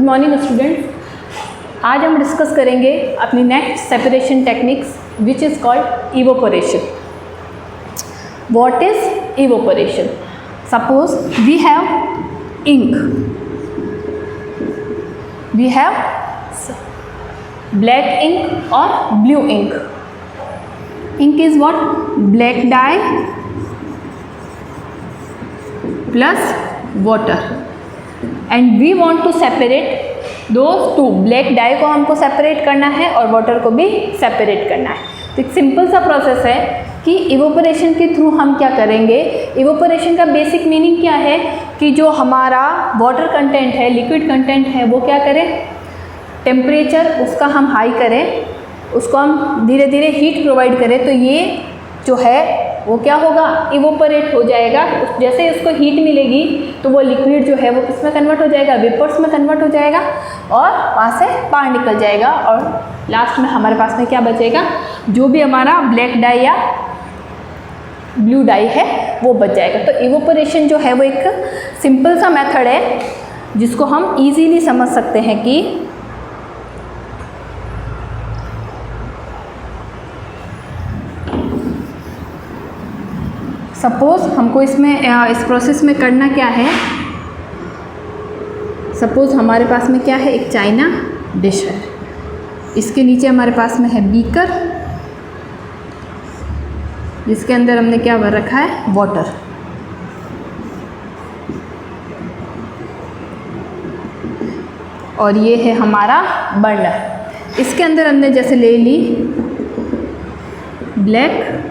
Morning students, आज हम discuss करेंगे अपनी next separation techniques which is called evaporation. What is evaporation? Suppose we have ink, we have black ink और blue ink. Ink is what? Black dye plus water and we want to separate those two. Black dye को हमको separate करना है और water को भी separate करना है। तो एक सिंपल सा प्रोसेस है कि इवोपोरेशन के थ्रू हम क्या करेंगे। इवोपोरेशन का बेसिक मीनिंग क्या है कि जो हमारा वाटर कंटेंट है, लिक्विड कंटेंट है, वो क्या करें, टेम्परेचर उसका हम हाई करें, उसको हम धीरे धीरे हीट प्रोवाइड करें, तो ये जो है वो क्या होगा, इवोपोरेट हो जाएगा। जैसे ही उसको हीट मिलेगी तो वो लिक्विड जो है वो किस में कन्वर्ट हो जाएगा, वेपर्स में कन्वर्ट हो जाएगा और वहाँ से बाहर निकल जाएगा और लास्ट में हमारे पास में क्या बचेगा, जो भी हमारा ब्लैक डाई या ब्लू डाई है वो बच जाएगा। तो इवोपोरेशन जो है वो एक सिंपल सा मेथड है जिसको हम इजीली समझ सकते हैं कि सपोज हमको इसमें इस प्रोसेस में करना क्या है। सपोज हमारे पास में क्या है, एक चाइना डिश है, इसके नीचे हमारे पास में है बीकर, जिसके अंदर हमने क्या भर रखा है, वाटर। और ये है हमारा बर्नर। इसके अंदर हमने जैसे ले ली ब्लैक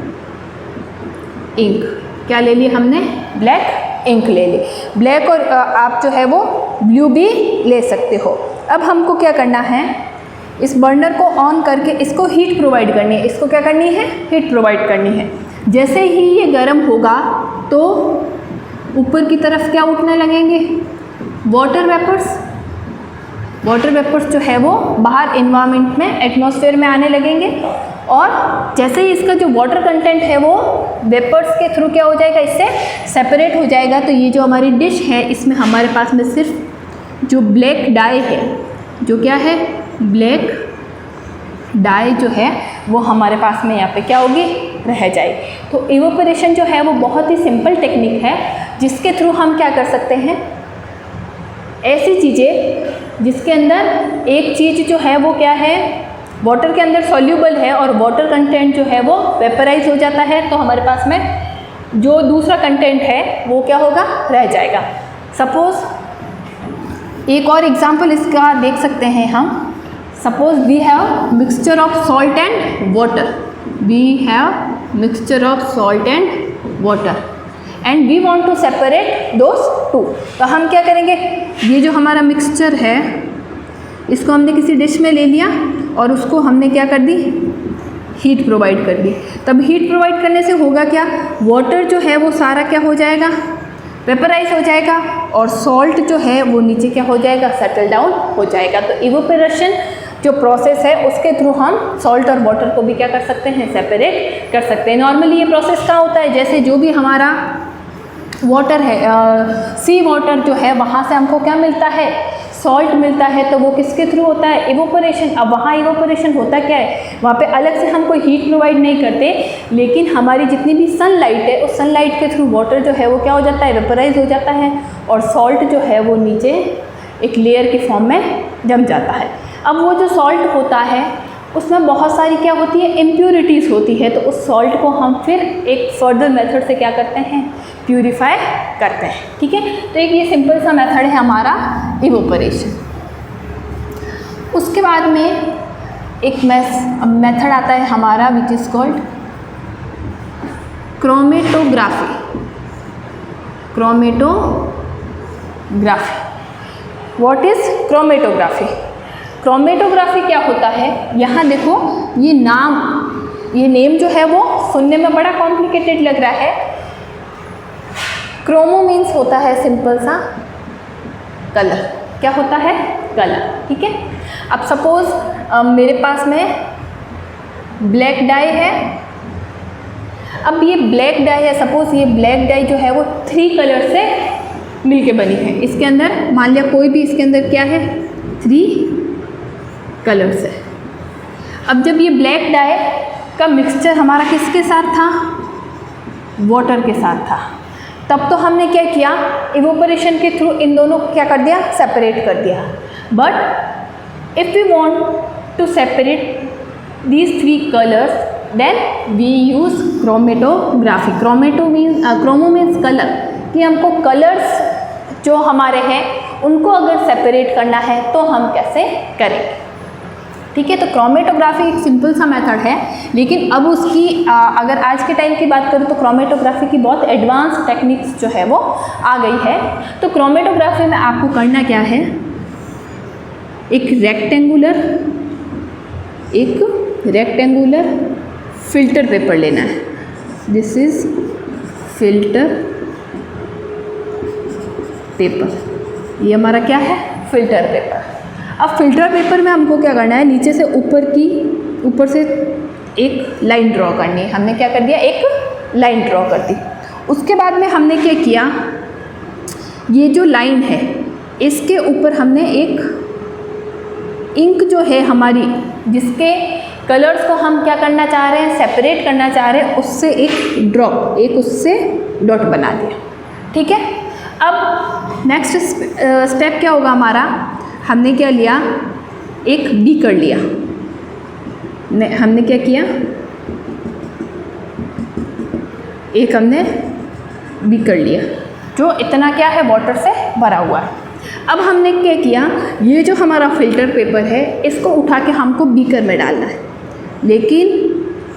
इंक, क्या ले ली हमने, ब्लैक इंक ले ली। ब्लैक और आप जो है वो ब्लू भी ले सकते हो। अब हमको क्या करना है, इस बर्नर को ऑन करके इसको हीट प्रोवाइड करनी है। इसको क्या करनी है, हीट प्रोवाइड करनी है। जैसे ही ये गर्म होगा तो ऊपर की तरफ क्या उठने लगेंगे, वाटर वेपर्स। वाटर वेपर्स जो है वो बाहर इन्वायरमेंट में, एटमॉस्फेयर में आने लगेंगे और जैसे ही इसका जो वाटर कंटेंट है वो वेपर्स के थ्रू क्या हो जाएगा, इससे सेपरेट हो जाएगा। तो ये जो हमारी डिश है इसमें हमारे पास में सिर्फ जो ब्लैक डाई है, जो क्या है, ब्लैक डाई जो है वो हमारे पास में यहाँ पे क्या होगी, रह जाएगी। तो इवोपोरेशन जो है वो बहुत ही सिंपल टेक्निक है जिसके थ्रू हम क्या कर सकते हैं, ऐसी चीज़ें जिसके अंदर एक चीज़ जो है वो क्या है, वाटर के अंदर सॉल्यूबल है और वाटर कंटेंट जो है वो वेपराइज हो जाता है, तो हमारे पास में जो दूसरा कंटेंट है वो क्या होगा, रह जाएगा। सपोज एक और एग्जांपल इसका देख सकते हैं हम। Suppose we have mixture of salt and water, we have mixture of salt and water and we want to separate those two. तो हम क्या करेंगे, ये जो हमारा मिक्सचर है इसको हमने किसी डिश में ले लिया और उसको हमने क्या कर दी, हीट प्रोवाइड कर दी। तब हीट प्रोवाइड करने से होगा क्या, वाटर जो है वो सारा क्या हो जाएगा, वेपराइज हो जाएगा और सॉल्ट जो है वो नीचे क्या हो जाएगा, सेटल डाउन हो जाएगा। तो इवोपोरेशन जो प्रोसेस है उसके थ्रू हम सॉल्ट और वाटर को भी क्या कर सकते हैं, सेपरेट कर सकते हैं। नॉर्मली ये प्रोसेस क्या होता है, जैसे जो भी हमारा वाटर है, सी वाटर जो है वहाँ से हमको क्या मिलता है, सॉल्ट मिलता है, तो वो किसके थ्रू होता है, इवोपोरेशन। अब वहाँ इवोपोरेशन होता क्या है, वहाँ पे अलग से हम कोई हीट प्रोवाइड नहीं करते, लेकिन हमारी जितनी भी सनलाइट है उस सनलाइट के थ्रू वाटर जो है वो क्या हो जाता है, वेपराइज हो जाता है और सॉल्ट जो है वो नीचे एक लेयर के फॉर्म में जम जाता है। अब वो जो सॉल्ट होता है उसमें बहुत सारी क्या होती है, इम्प्योरिटीज़ होती है, तो उस सॉल्ट को हम फिर एक फर्दर मेथड से क्या करते हैं, प्यूरिफाई करते हैं। ठीक है, तो एक ये सिंपल सा मेथड है हमारा इवोपोरेशन। उसके बाद में एक मेथड आता है हमारा विच is called chromatography. Chromatography, what is chromatography? Chromatography क्या होता है, यहाँ देखो ये नाम, ये नेम जो है वो सुनने में बड़ा कॉम्प्लिकेटेड लग रहा है। क्रोमो मीन्स होता है सिंपल सा कलर, क्या होता है, कलर। ठीक है, अब सपोज मेरे पास में ब्लैक डाई है। अब ये ब्लैक डाई है, सपोज ये ब्लैक डाई जो है वो 3 कलर से मिलके बनी है। इसके अंदर मान लिया कोई भी इसके अंदर क्या है, 3 कलर्स है। अब जब ये ब्लैक डाई का मिक्सचर हमारा किसके साथ था, वाटर के साथ था, तब तो हमने क्या किया, इवोपरेशन के थ्रू इन दोनों को क्या कर दिया, सेपरेट कर दिया। But if we want to separate these 3 colours then we use chromatography. Chromo means colour, कि हमको कलर्स जो हमारे हैं उनको अगर सेपरेट करना है तो हम कैसे करेंगे। ठीक है, तो क्रोमेटोग्राफी एक सिंपल सा मेथड है, लेकिन अब उसकी अगर आज के टाइम की बात करूँ तो क्रोमेटोग्राफी की बहुत एडवांस टेक्निक्स जो है वो आ गई है। तो क्रोमेटोग्राफी में आपको करना क्या है, एक रेक्टेंगुलर फिल्टर पेपर लेना है। दिस इज फिल्टर पेपर, ये हमारा क्या है, फिल्टर पेपर। अब फिल्टर पेपर में हमको क्या करना है, नीचे से ऊपर से एक लाइन ड्रॉ करनी है। हमने क्या कर दिया, एक लाइन ड्रॉ कर दी। उसके बाद में हमने क्या किया, ये जो लाइन है इसके ऊपर हमने एक इंक जो है हमारी, जिसके कलर्स को हम क्या करना चाह रहे हैं, सेपरेट करना चाह रहे हैं, उससे एक उससे डॉट बना दिया। ठीक है, अब नेक्स्ट स्टेप क्या होगा हमारा, हमने क्या लिया, एक बीकर लिया। हमने क्या किया, एक हमने बीकर लिया जो इतना क्या है, वाटर से भरा हुआ है। अब हमने क्या किया, ये जो हमारा फिल्टर पेपर है इसको उठा के हमको बीकर में डालना है। लेकिन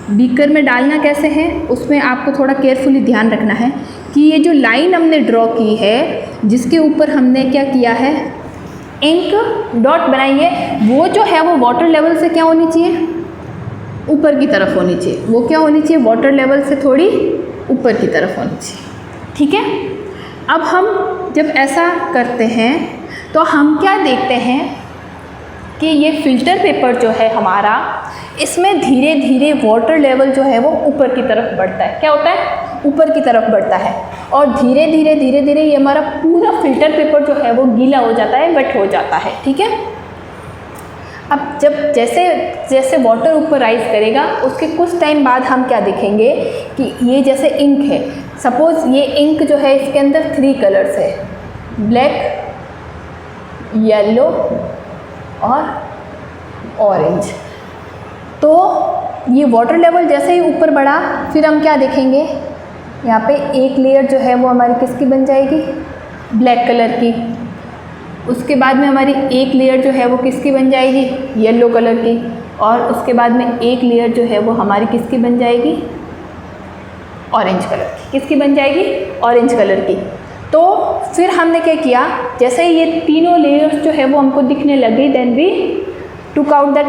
बीकर में डालना कैसे है, उसमें आपको थोड़ा केयरफुली ध्यान रखना है कि ये जो लाइन हमने ड्रॉ की है, जिसके ऊपर हमने क्या किया है, इंक डॉट बनाई है, वो जो है वो वाटर लेवल से क्या होनी चाहिए, ऊपर की तरफ होनी चाहिए। वो क्या होनी चाहिए, वाटर लेवल से थोड़ी ऊपर की तरफ होनी चाहिए। ठीक है, अब हम जब ऐसा करते हैं तो हम क्या देखते हैं कि ये फिल्टर पेपर जो है हमारा, इसमें धीरे धीरे वाटर लेवल जो है वो ऊपर की तरफ बढ़ता है। क्या होता है, ऊपर की तरफ बढ़ता है, और धीरे धीरे ये हमारा पूरा फिल्टर पेपर जो है वो गीला हो जाता है, वेट हो जाता है। ठीक है, अब जब जैसे वाटर ऊपर राइज करेगा, उसके कुछ टाइम बाद हम क्या देखेंगे कि ये जैसे इंक है, सपोज़ ये इंक जो है इसके अंदर 3 कलर्स है, ब्लैक, येलो और ऑरेंज। तो ये वाटर लेवल जैसे ही ऊपर बढ़ा, फिर हम क्या देखेंगे, यहाँ पे एक लेयर जो है वो हमारी किसकी बन जाएगी, ब्लैक कलर की। उसके बाद में हमारी एक लेयर जो है वो किसकी बन जाएगी, येलो कलर की। और उसके बाद में एक लेयर जो है वो हमारी किसकी बन जाएगी, ऑरेंज कलर की। किसकी बन जाएगी, ऑरेंज कलर की। तो फिर हमने क्या किया, जैसे ही ये तीनों लेयर्स जो है वो हमको दिखने लगी, then we took out that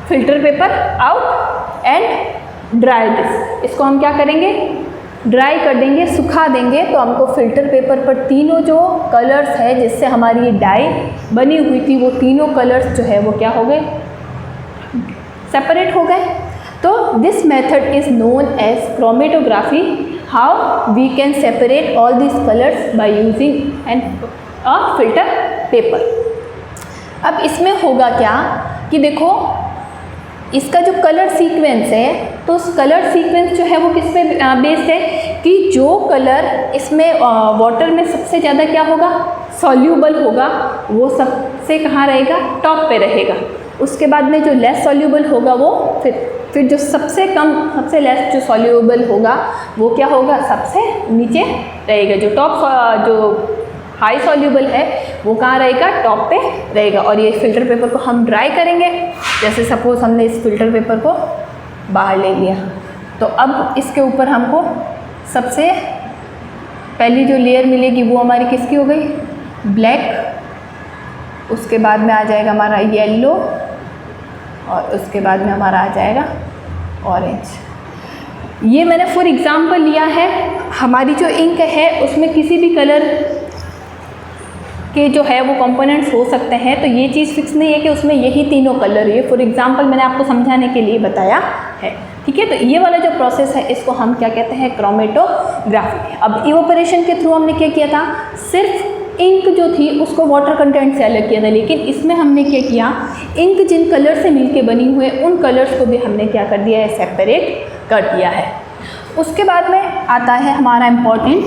filter paper out and dry this. इसको हम क्या करेंगे, ड्राई कर देंगे, सुखा देंगे। तो हमको फिल्टर पेपर पर तीनों जो कलर्स है जिससे हमारी ये डाई बनी हुई थी, वो तीनों कलर्स जो है वो क्या हो गए, सेपरेट हो गए। तो this method is known as chromatography, how we can separate all this colours by using an a filter paper. अब इसमें होगा क्या कि देखो, इसका जो कलर सीक्वेंस है, तो उस कलर सीक्वेंस जो है वो किस पे बेस्ड है कि जो कलर इसमें वाटर में सबसे ज़्यादा क्या होगा, सॉल्यूबल होगा, वो सबसे कहाँ रहेगा, टॉप पे रहेगा। उसके बाद में जो लेस सॉल्यूबल होगा वो फिर जो सबसे कम, सबसे लेस जो सॉल्यूबल होगा वो क्या होगा, सबसे नीचे रहेगा। जो टॉप जो हाई सॉल्यूबल है वो कहाँ रहेगा, टॉप पे रहेगा। और ये फिल्टर पेपर को हम ड्राई करेंगे। जैसे सपोज़ हमने इस फिल्टर पेपर को बाहर ले लिया, तो अब इसके ऊपर हमको सबसे पहली जो लेयर मिलेगी वो हमारी किसकी हो गई, ब्लैक। उसके बाद में आ जाएगा हमारा येलो, और उसके बाद में हमारा आ जाएगा ऑरेंज। ये मैंने फॉर एग्जांपल लिया है। हमारी जो इंक है उसमें किसी भी कलर के जो है वो कंपोनेंट्स हो सकते हैं, तो ये चीज़ फिक्स नहीं है कि उसमें यही तीनों कलर है। फॉर एग्जांपल मैंने आपको समझाने के लिए बताया है। ठीक है, तो ये वाला जो प्रोसेस है इसको हम क्या कहते हैं, क्रोमेटोग्राफी। अब इवोपरेशन के थ्रू हमने क्या किया था, सिर्फ इंक जो थी उसको वाटर कंटेंट से अलग किया था, लेकिन इसमें हमने क्या किया, इंक जिन कलर से मिलके बनी हुए उन कलर्स को भी हमने क्या कर दिया है, सेपरेट कर दिया है। उसके बाद में आता है हमारा important,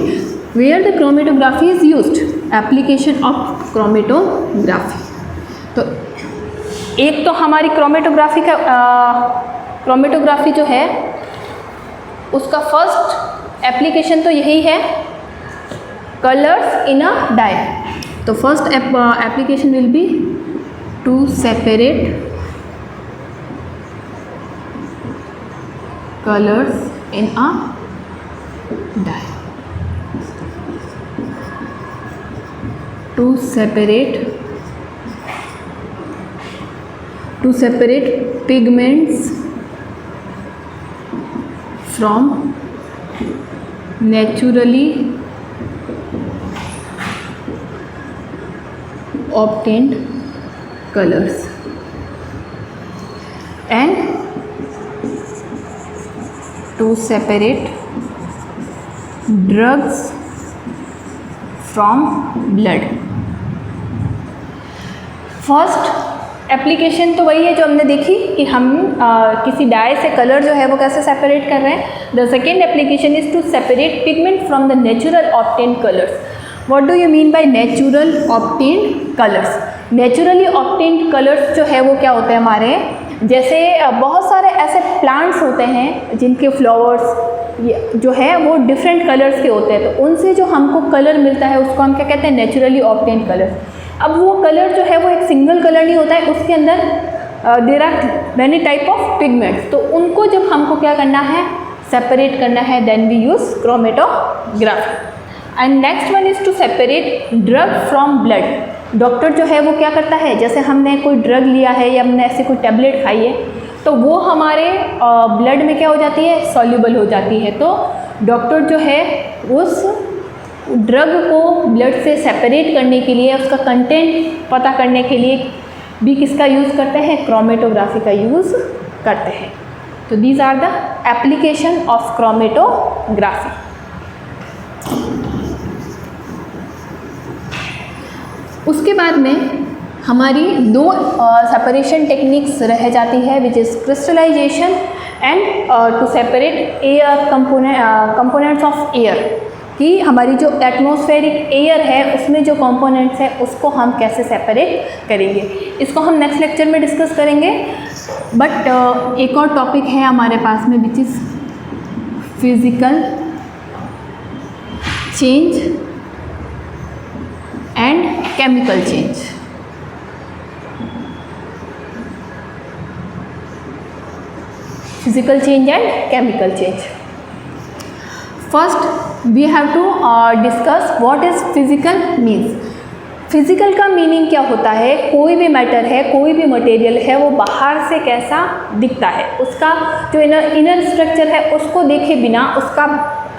where the chromatography is used, application of chromatography. तो एक तो हमारी क्रोमेटोग्राफी जो है उसका फर्स्ट एप्लीकेशन तो यही है, कलर्स इन अ डाई। तो first application will be to separate colours in a dye, to separate pigments from naturally obtained colors and to separate drugs from blood। First application तो वही है जो हमने देखी कि हम किसी डाई से कलर जो है वो कैसे सेपरेट कर रहे हैं। The second application is to separate pigment from the natural obtained colours. What do you mean by natural obtained colours? Naturally obtained colours जो है वो क्या होते हैं हमारे, जैसे बहुत सारे ऐसे प्लांट्स होते हैं जिनके फ्लावर्स जो है वो डिफरेंट कलर्स के होते हैं, तो उनसे जो हमको कलर मिलता है उसको हम क्या कहते हैं, नेचुरली ऑब्टेन्ड कलर्स। अब वो कलर जो है वो एक सिंगल कलर नहीं होता है, उसके अंदर there are many type of pigments, तो उनको जब हमको क्या करना है, सेपरेट करना है, then we use chromatography. And next one is to separate drug from blood. Doctor जो है वो क्या करता है, जैसे हमने कोई ड्रग लिया है या हमने ऐसे कोई टेबलेट खाई है तो वो हमारे ब्लड में क्या हो जाती है, सॉल्यूबल हो जाती है। तो डॉक्टर जो है उस ड्रग को ब्लड से सेपरेट करने के लिए, उसका कंटेंट पता करने के लिए भी किसका यूज़ करते हैं, क्रोमेटोग्राफी का यूज़ करते हैं। तो these are the application of chromatography. उसके बाद में हमारी दो सेपरेशन टेक्निक्स रह जाती है, which is crystallisation and to separate air components of air, कि हमारी जो एटमॉस्फेरिक एयर है उसमें जो कंपोनेंट्स हैं उसको हम कैसे सेपरेट करेंगे, इसको हम नेक्स्ट लेक्चर में डिस्कस करेंगे। बट एक और टॉपिक है हमारे पास में, which is physical change and chemical change. Physical change and chemical change. First we have to discuss what is physical means. Physical का मीनिंग क्या होता है, कोई भी मैटर है, कोई भी मटेरियल है, वो बाहर से कैसा दिखता है, उसका जो इनर स्ट्रक्चर है उसको देखे बिना उसका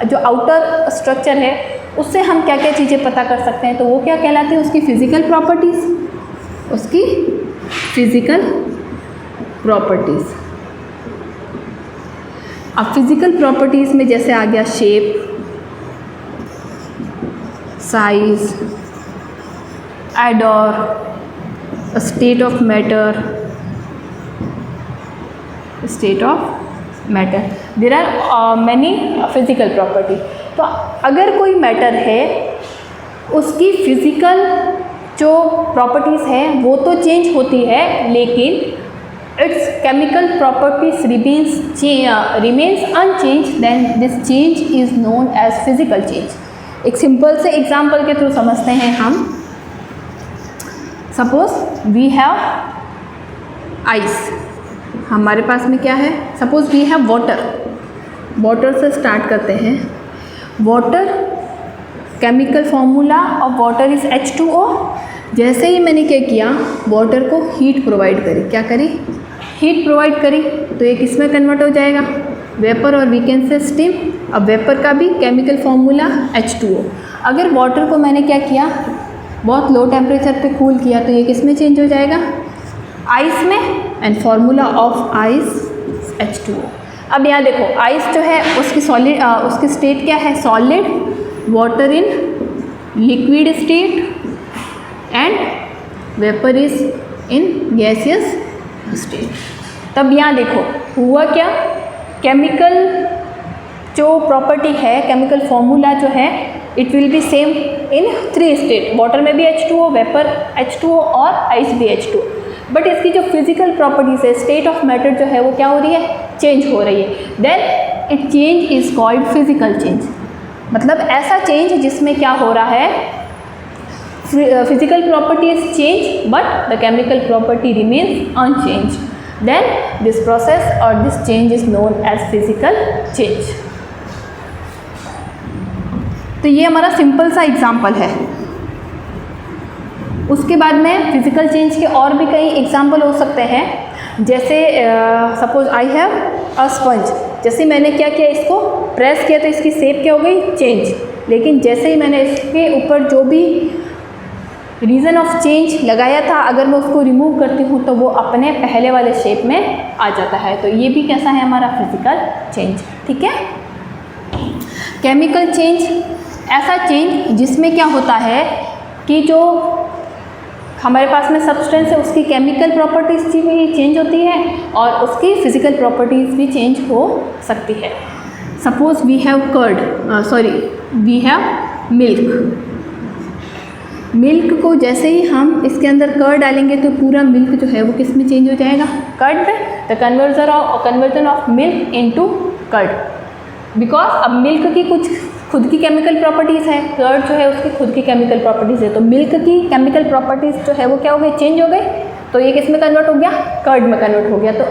जो आउटर स्ट्रक्चर है उससे हम क्या क्या चीज़ें पता कर सकते हैं, तो वो क्या कहलाती है, उसकी फ़िज़िकल प्रॉपर्टीज़, उसकी फ़िज़िकल प्रॉपर्टीज़। अब फिज़िकल प्रॉपर्टीज़ में जैसे आ गया shape, size, odour, state of matter, state of matter, there are many physical property. तो अगर कोई मैटर है उसकी फ़िज़िकल जो प्रॉपर्टीज़ है वो तो चेंज होती है, लेकिन its chemical properties remains unchanged, then this change is known as physical change। एक सिंपल से एग्जाम्पल के थ्रू समझते हैं हम। सपोज वी हैव आइस, हमारे पास में क्या है, suppose we have water, water से स्टार्ट करते हैं। Water chemical formula of water is H2O। जैसे ही मैंने क्या किया, वाटर को हीट प्रोवाइड करी, क्या करी, हीट प्रोवाइड करी, तो ये किस में कन्वर्ट हो जाएगा, वेपर, और वी कैन से स्टीम। अब वेपर का भी केमिकल फॉर्मूला H2O। अगर वाटर को मैंने क्या किया, बहुत लो टेम्परेचर पे कूल किया, तो ये किस में चेंज हो जाएगा, आइस में, and formula of ice H2O। अब यहाँ देखो आइस जो है उसकी सॉलिड उसकी स्टेट क्या है, solid, water in liquid state, and vapour is in gaseous state. तब यहाँ देखो हुआ क्या, केमिकल जो प्रॉपर्टी है, केमिकल फॉर्मूला जो है, it will be same in 3 state. Water में भी H2O, वेपर H2O और आइस भी H2O। बट इसकी जो फिजिकल प्रॉपर्टीज है, स्टेट ऑफ मैटर जो है वो क्या हो रही है, चेंज हो रही है। Then it change is called physical change. मतलब ऐसा चेंज जिसमें क्या हो रहा है, physical properties change but the chemical property remains unchanged, then this process और this change is known as physical change. तो ये हमारा सिंपल सा एग्जाम्पल है। उसके बाद में फिजिकल चेंज के और भी कई एग्जाम्पल हो सकते हैं। जैसे suppose I have a sponge, जैसे मैंने क्या किया, इसको प्रेस किया तो इसकी शेप क्या हो गई, चेंज। लेकिन जैसे ही मैंने इसके ऊपर जो भी रीज़न ऑफ चेंज लगाया था, अगर मैं उसको रिमूव करती हूँ तो वो अपने पहले वाले शेप में आ जाता है। तो ये भी कैसा है, हमारा फिजिकल चेंज। ठीक है। केमिकल चेंज, ऐसा चेंज जिसमें क्या होता है कि जो हमारे पास में सब्सटेंस है उसकी केमिकल प्रॉपर्टीज़ भी चेंज होती है और उसकी फिजिकल प्रॉपर्टीज़ भी चेंज हो सकती है। Suppose we have we have milk. Milk को जैसे ही हम इसके अंदर कर्ड डालेंगे तो पूरा मिल्क जो है वो किस में चेंज हो जाएगा, कर्ड में। The conversion of milk into curd, because अब मिल्क की कुछ खुद की केमिकल प्रॉपर्टीज़ है, कर्ड जो है उसकी खुद की केमिकल प्रॉपर्टीज़ है। तो मिल्क की केमिकल प्रॉपर्टीज़ जो है वो क्या हो गई, चेंज हो गई। तो ये किस में कन्वर्ट हो गया, कर्ड में कन्वर्ट हो गया। तो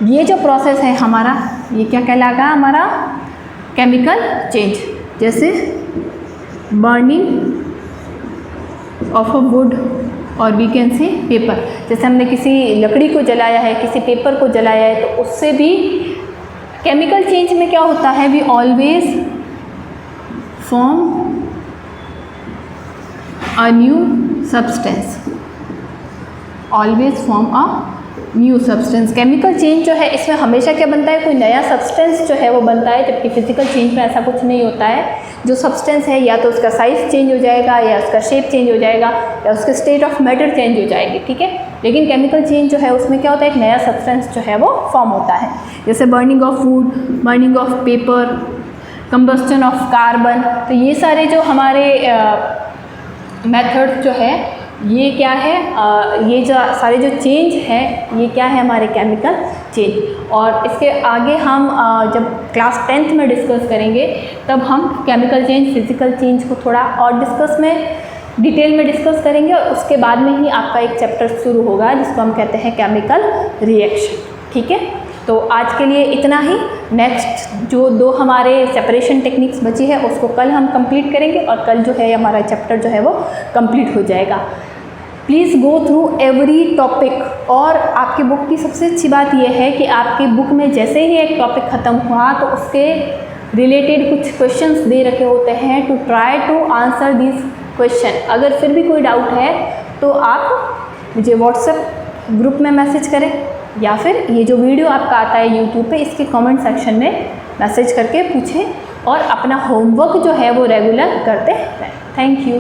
ये जो प्रोसेस है हमारा, ये क्या कहलाएगा, हमारा केमिकल चेंज। जैसे बर्निंग ऑफ अ वुड और वी कैन से पेपर, जैसे हमने किसी लकड़ी को जलाया है, किसी पेपर को जलाया है, तो उससे भी केमिकल चेंज में क्या होता है, we always form a new substance, always form a new substance. Chemical change जो है इसमें हमेशा क्या बनता है, कोई नया सब्सटेंस जो है वो बनता है, जबकि फिजिकल चेंज में ऐसा कुछ नहीं होता है। जो सब्सटेंस है या तो उसका साइज चेंज हो जाएगा, या उसका शेप चेंज हो जाएगा, या उसके स्टेट ऑफ मैटर चेंज हो जाएगी। ठीक है। लेकिन केमिकल चेंज जो है उसमें क्या होता है, एक नया सब्सटेंस जो है वो फॉर्म होता है। जैसे burning of would, burning of paper, combustion of carbon. तो ये सारे जो हमारे मेथड जो है ये क्या है, ये जो सारे जो चेंज है ये क्या है, हमारे केमिकल चेंज। और इसके आगे हम जब क्लास 10th में डिस्कस करेंगे तब हम केमिकल चेंज, फिजिकल चेंज को थोड़ा और डिटेल में डिस्कस करेंगे। और उसके बाद में ही आपका एक चैप्टर शुरू होगा जिसको हम कहते हैं केमिकल रिएक्शन। ठीक है। तो आज के लिए इतना ही। नेक्स्ट जो 2 हमारे सेपरेशन टेक्निक्स बची है उसको कल हम कंप्लीट करेंगे, और कल जो है हमारा चैप्टर जो है वो कंप्लीट हो जाएगा। Please go through every topic. और आपकी बुक की सबसे अच्छी बात यह है कि आपकी बुक में जैसे ही एक टॉपिक ख़त्म हुआ तो उसके रिलेटेड कुछ क्वेश्चंस दे रखे होते हैं, to try to answer this question. अगर फिर भी कोई डाउट है तो आप मुझे व्हाट्सएप ग्रुप में मैसेज करें, या फिर ये जो वीडियो आपका आता है यूट्यूब पे, इसके कमेंट सेक्शन में मैसेज करके पूछें, और अपना होमवर्क जो है वो रेगुलर करते रहें। Thank you.